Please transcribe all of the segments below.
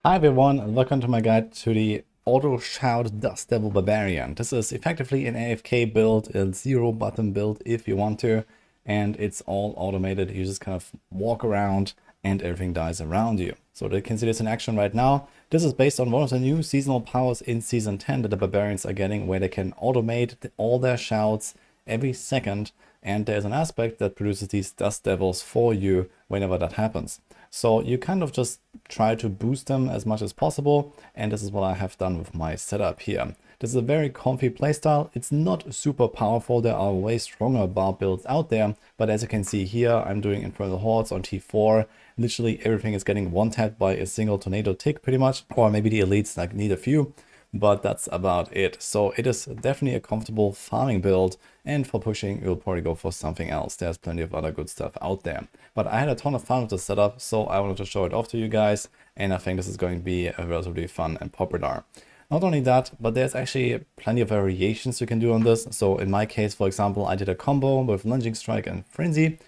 Hi everyone, and welcome to my guide to the Auto Shout Dust Devil Barbarian. This is effectively an AFK build, a zero button build if you want to, and it's all automated. You just kind of walk around and everything dies around you. So you can see this in action right now. This is based on one of the new seasonal powers in Season 10 that the Barbarians are getting, where they can automate all their shouts every second, and there's an aspect that produces these Dust Devils for you whenever that happens. So you kind of just try to boost them as much as possible, and this is what I have done with my setup here. This is a very comfy playstyle. It's not super powerful. There are way stronger BARB builds out there, but as you can see here, I'm doing Infernal Hordes on T4. Literally everything is getting one-tapped by a single tornado tick pretty much, or maybe the elites like need a few, but that's about it. So it is definitely a comfortable farming build, and for pushing you'll probably go for something else. There's plenty of other good stuff out there, but I had a ton of fun with the setup, so I wanted to show it off to you guys, and I think this is going to be a relatively fun and popular. Not only that, but there's actually plenty of variations you can do on this. So in my case, for example, I did a combo with Lunging Strike and Frenzy.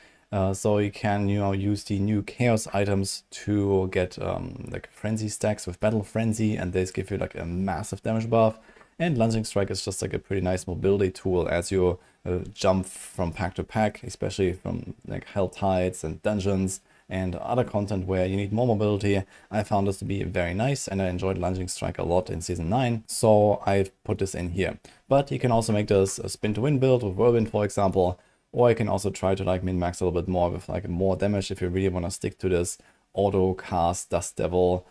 So you can, use the new Chaos items to get like Frenzy stacks with Battle Frenzy, and these give you like a massive damage buff. And Lunging Strike is just like a pretty nice mobility tool as you jump from pack to pack, especially from like Hell Tides and dungeons and other content where you need more mobility. I found this to be very nice, and I enjoyed Lunging Strike a lot in Season 9, so I've put this in here. But you can also make this a spin to win build with Whirlwind, for example, or you can also try to like min-max a little bit more with like more damage if you really want to stick to this auto cast Dust Devil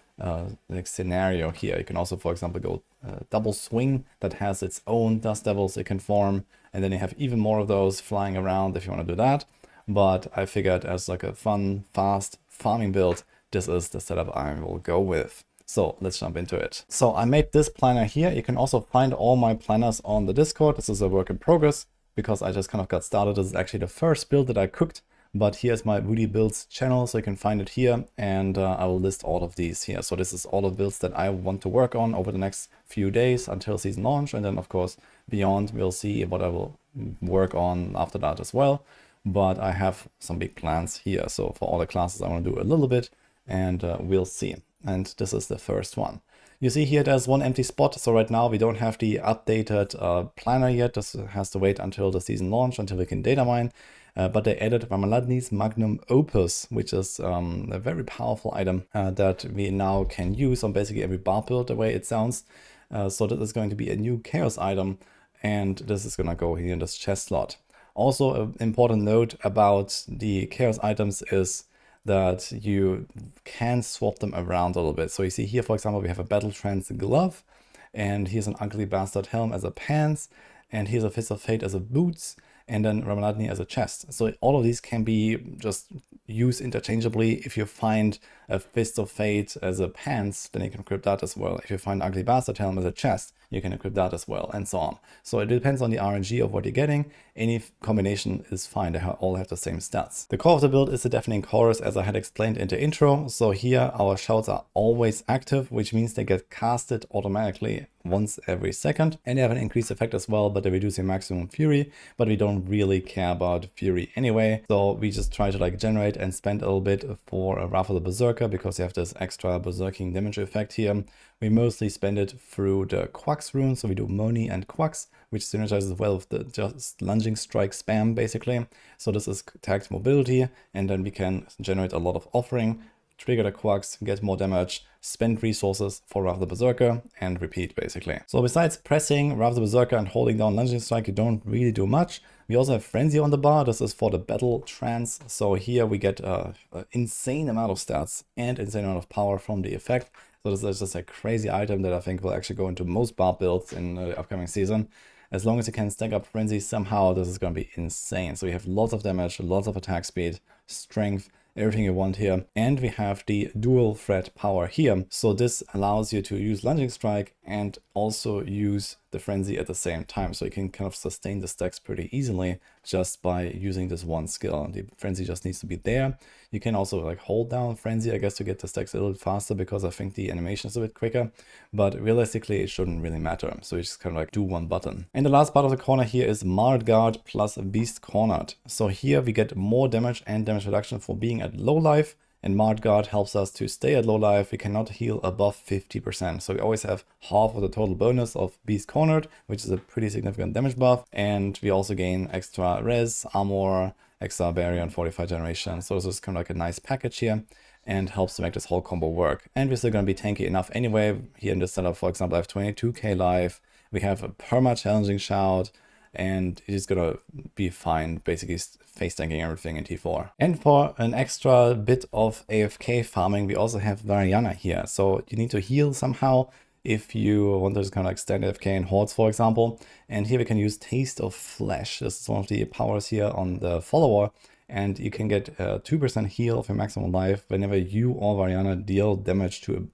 like scenario here. You can also, for example, go double swing that has its own Dust Devils it can form, and then you have even more of those flying around if you want to do that. But I figured as like a fun, fast farming build, this is the setup I will go with. So let's jump into it. So I made this planner here. You can also find all my planners on the Discord. This is a work in progress because I just kind of got started. This is actually the first build that I cooked, but here's my Woody Builds channel, so you can find it here, and I will list all of these here. So this is all the builds that I want to work on over the next few days until season launch, and then of course beyond we'll see what I will work on after that as well. But I have some big plans here. So for all the classes I want to do a little bit, and we'll see. And this is the first one. You see here there's one empty spot, so right now we don't have the updated planner yet. This has to wait until the season launch, until we can data mine. But they added Ramaladni's Magnum Opus, which is a very powerful item that we now can use on basically every BARB build, the way it sounds. So this is going to be a new Chaos item, and this is going to go here in this chest slot. Also, an important note about the Chaos items is that you can swap them around a little bit. So you see here, for example, we have a Battle Trance glove, and here's an Ugly Bastard helm as a pants, and here's a Fist of Fate as a boots, and then Ramaladni as a chest. So all of these can be just used interchangeably. If you find a Fist of Fate as a pants, then you can equip that as well. If you find Ugly Bastard helm as a chest, you can equip that as well, and so on. So it depends on the RNG of what you're getting. Any combination is fine. They all have the same stats. The core of the build is the Deafening Chorus, as I had explained in the intro. So here our shouts are always active, which means they get casted automatically once every second, and they have an increased effect as well, but they reduce your maximum fury, but we don't really care about fury anyway. So we just try to like generate and spend a little bit for Wrath of the Berserker, because you have this extra berserking damage effect here. We mostly spend it through the Quacks rune, so we do Moni and Quacks, which synergizes well with the just Lunging Strike spam basically. So this is tagged mobility, and then we can generate a lot of offering, trigger the Quacks, get more damage, spend resources for Wrath of the Berserker, and repeat basically. So besides pressing Wrath of the Berserker and holding down Lunging Strike, you don't really do much. We also have Frenzy on the bar. This is for the Battle Trance. So here we get an insane amount of stats and insane amount of power from the effect. So this is just a crazy item that I think will actually go into most BARB builds in the upcoming season. As long as you can stack up Frenzy somehow, this is going to be insane. So you have lots of damage, lots of attack speed, strength, everything you want here. And we have the dual threat power here. So this allows you to use Lunging Strike and also use the Frenzy at the same time. So you can kind of sustain the stacks pretty easily just by using this one skill. The Frenzy just needs to be there. You can also like hold down Frenzy, I guess, to get the stacks a little faster, because I think the animation is a bit quicker. But realistically, it shouldn't really matter. So you just kind of like do one button. And the last part of the corner here is Marred Guard plus Beast Cornered. So here we get more damage and damage reduction for being at low life, And Mart Guard helps us to stay at low life. We cannot heal above 50%. So we always have half of the total bonus of Beast Cornered, which is a pretty significant damage buff. And we also gain extra res, armor, extra barrier, and fortified generation. So this is kind of like a nice package here and helps to make this whole combo work. And we're still going to be tanky enough anyway. Here in this setup, for example, I have 22k life. We have a perma-challenging shout, and it is gonna be fine, basically face tanking everything in T4. And for an extra bit of AFK farming, we also have Variana here. So you need to heal somehow if you want to just kind of like stand AFK in hordes, for example. And here we can use Taste of Flesh. This is one of the powers here on the follower. And you can get 2% heal of your maximum life whenever you or Variana deal damage to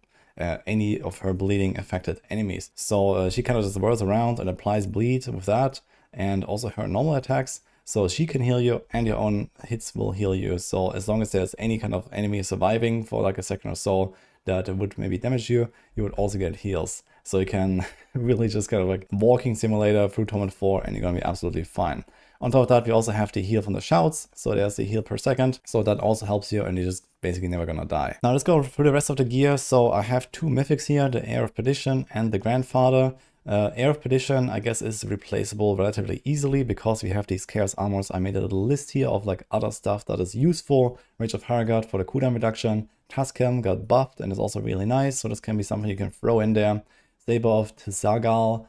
any of her bleeding affected enemies. So she kind of just whirls around and applies bleed with that, and also her normal attacks. So she can heal you and your own hits will heal you. So as long as there's any kind of enemy surviving for like a second or so that would maybe damage you, you would also get heals. So you can really just kind of like walking simulator through Torment 4 and you're gonna be absolutely fine. On top of that, we also have the heal from the shouts. So there's the heal per second. So that also helps you and you're just basically never gonna die. Now let's go through the rest of the gear. So I have two mythics here, the Heir of Perdition and the Grandfather. Heir of Perdition, I guess, is replaceable relatively easily because we have these Chaos Armors. I made a little list here of like other stuff that is useful. Rage of Harrogate for the cooldown reduction. Tuscan got buffed and is also really nice. So this can be something you can throw in there. Saber of Tzagal.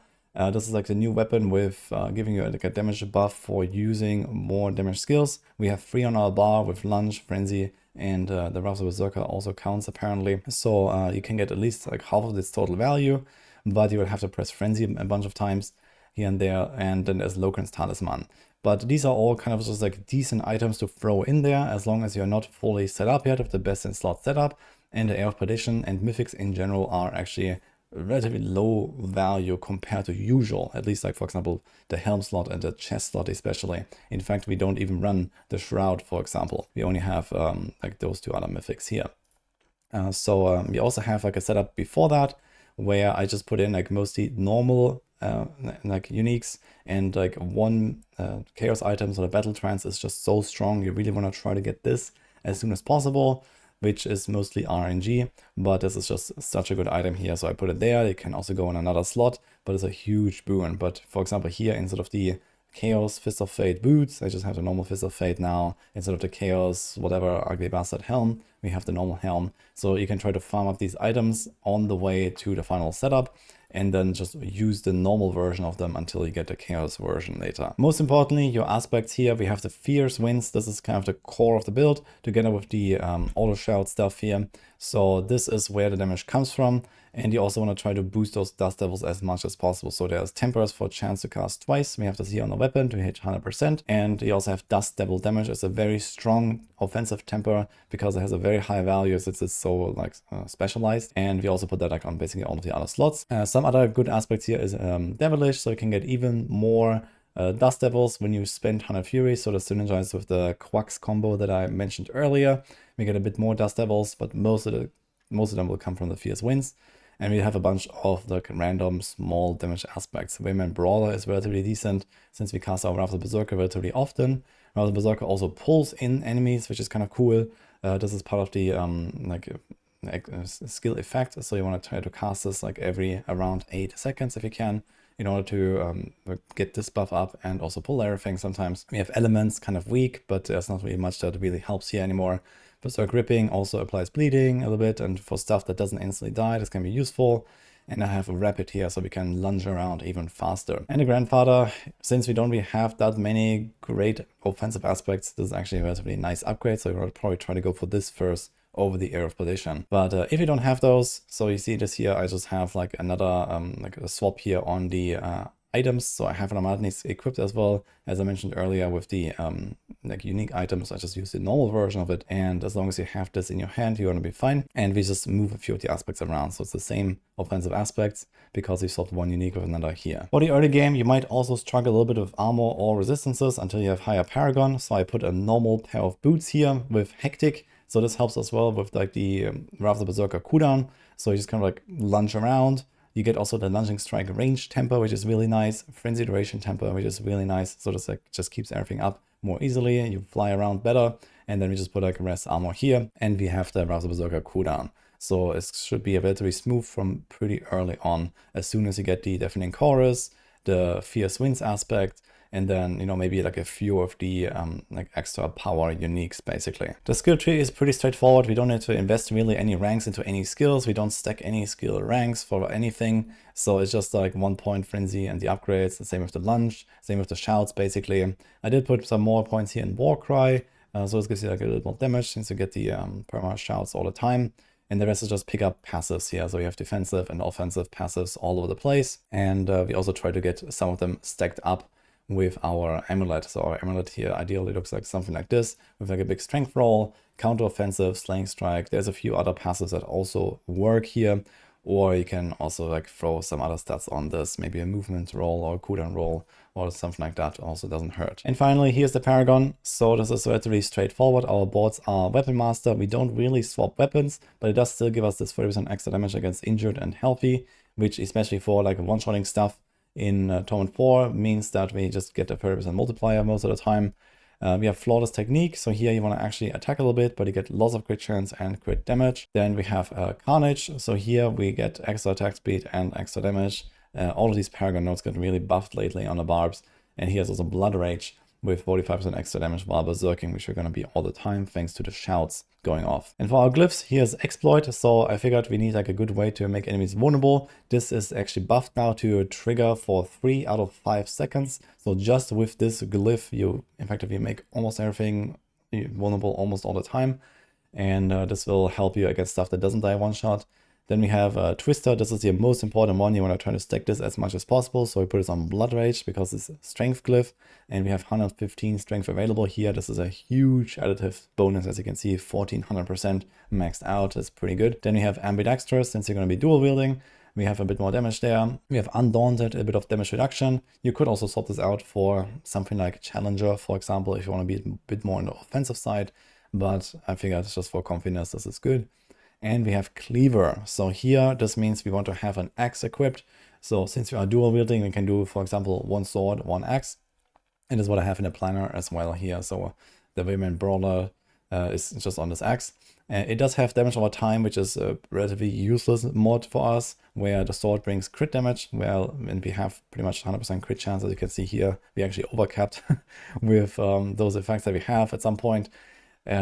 This is like the new weapon with giving you like a damage buff for using more damage skills. We have 3 on our bar with Lunge, Frenzy, and the Wrath of Berserker also counts apparently. So you can get at least like half of this total value, but you will have to press Frenzy a bunch of times here and there. And then there's Loken's Talisman. But these are all kind of just like decent items to throw in there as long as you're not fully set up yet with the best in slot setup. And the Heir of Perdition and Mythics in general are actually relatively low value compared to usual, at least like for example the helm slot and the chest slot especially. In fact, we don't even run the shroud, for example. We only have like those two other mythics here. So we also have like a setup before that where I just put in like mostly normal like uniques, and like one chaos item. So the battle trance is just so strong, you really want to try to get this as soon as possible, which is mostly RNG, but this is just such a good item here. So I put it there. It can also go in another slot, but it's a huge boon. But for example, here, instead of the Chaos Fist of Fate boots, I just have the normal Fist of Fate now. Instead of the Chaos whatever ugly bastard helm, we have the normal helm. So you can try to farm up these items on the way to the final setup, and then just use the normal version of them until you get the Chaos version later. Most importantly, your aspects here, we have the Fierce Winds. This is kind of the core of the build, together with the Auto Shout stuff here. So this is where the damage comes from. And you also want to try to boost those Dust Devils as much as possible. So there's Tempers for chance to cast twice. We have this here on the weapon to hit 100%. And you also have Dust Devil damage. It's a very strong offensive temper because it has a very high value since it's so like specialized. And we also put that like on basically all of the other slots. Some other good aspects here is Devilish, so you can get even more Dust Devils when you spend 100 Fury. So this synergizes with the Quacks combo that I mentioned earlier. We get a bit more Dust Devils, but most of them will come from the Fierce Winds. And we have a bunch of the random small damage aspects. Wayman Brawler is relatively decent since we cast our Wrath of Berserker relatively often. Wrath of Berserker also pulls in enemies, which is kind of cool. This is part of the skill effect. So you want to try to cast this like every around 8 seconds if you can, in order to get this buff up and also pull everything. Sometimes we have elements kind of weak, but there's not really much that really helps here anymore. Berserk Gripping also applies bleeding a little bit, and for stuff that doesn't instantly die, this can be useful. And I have a Rapid here, so we can lunge around even faster. And the Grandfather, since we don't really have that many great offensive aspects, this is actually a relatively nice upgrade, so you'll probably try to go for this first over the Heir of Perdition. But if you don't have those, so you see this here, I just have like another like a swap here on the items. So I have an Amadnis equipped as well, as I mentioned earlier with the like unique items. I just use the normal version of it, and as long as you have this in your hand, you're gonna be fine. And we just move a few of the aspects around, so it's the same offensive aspects because we swapped one unique with another here. For the early game, you might also struggle a little bit with armor or resistances until you have higher Paragon. So I put a normal pair of boots here with Hectic. So this helps as well with like the Wrath of Berserker cooldown. So you just kind of like lunge around. You get also the Lunging Strike range tempo, which is really nice. Frenzy duration tempo, which is really nice. So this like just keeps everything up more easily, you fly around better, and then we just put like rest armor here, and we have the Rouse Berserker cooldown. So it should be relatively smooth from pretty early on, as soon as you get the Deafening Chorus, the Fierce Winds aspect, and then, you know, maybe like a few of the like extra power uniques, basically. The skill tree is pretty straightforward. We don't need to invest really any ranks into any skills. We don't stack any skill ranks for anything. So it's just like 1 point frenzy and the upgrades. The same with the lunge, same with the shouts, basically. I did put some more points here in Warcry. So this gives you like a little more damage since you get the perma shouts all the time. And the rest is just pick up passives here. So we have defensive and offensive passives all over the place. And we also try to get some of them stacked up with our amulet. So our amulet here ideally looks like something like this, with like a big strength roll, counter offensive, slaying strike. There's a few other passives that also work here, or you can also like throw some other stats on this, maybe a movement roll or a cooldown roll or something like that also doesn't hurt. And finally, here's the Paragon. So this is relatively straightforward. Our boards are Weapon Master. We don't really swap weapons, but it does still give us this 30% extra damage against injured and healthy, which especially for like one-shotting stuff in Torment 4 means that we just get a 30% multiplier most of the time. We have Flawless Technique, so here you want to actually attack a little bit, but you get lots of crit chance and crit damage. Then we have Carnage, so here we get extra attack speed and extra damage. All of these Paragon nodes get really buffed lately on the barbs. And here's also Blood Rage with 45% extra damage while berserking, which are going to be all the time thanks to the shouts going off. And for our glyphs, here's Exploit. So I figured we need like a good way to make enemies vulnerable. This is actually buffed now to trigger for 3 out of 5 seconds. So just with this glyph, you effectively make almost everything vulnerable almost all the time. And this will help you against stuff that doesn't die one shot. Then we have Twister. This is the most important one. You want to try to stack this as much as possible. So we put this on Blood Rage because it's a strength glyph. And we have 115 strength available here. This is a huge additive bonus. As you can see, 1400% maxed out. That's pretty good. Then we have Ambidextrous, since you're going to be dual wielding. We have a bit more damage there. We have Undaunted, a bit of damage reduction. You could also swap this out for something like Challenger, for example, if you want to be a bit more on the offensive side. But I figured it's just for confidence, this is good. And we have Cleaver. So here, this means we want to have an axe equipped. So since we are dual wielding, we can do, for example, 1 sword, 1 axe. And this is what I have in the planner as well here. So the Women Brawler is just on this axe. It does have damage over time, which is a relatively useless mod for us, where the sword brings crit damage. Well, and we have pretty much 100% crit chance. As you can see here, we actually overcapped with those effects that we have at some point.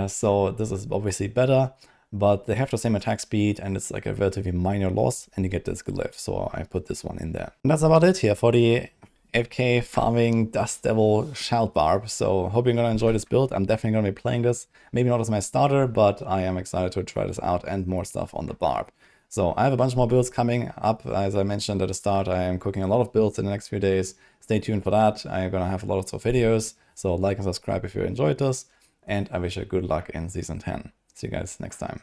So this is obviously better. But they have the same attack speed and it's like a relatively minor loss and you get this glyph. So I put this one in there. And that's about it here for the AFK farming Dust Devil Shout Barb. So hope you're going to enjoy this build. I'm definitely going to be playing this. Maybe not as my starter, but I am excited to try this out and more stuff on the Barb. So I have a bunch more builds coming up. As I mentioned at the start, I am cooking a lot of builds in the next few days. Stay tuned for that. I'm going to have a lot of videos. So like and subscribe if you enjoyed this. And I wish you good luck in Season 10. See you guys next time.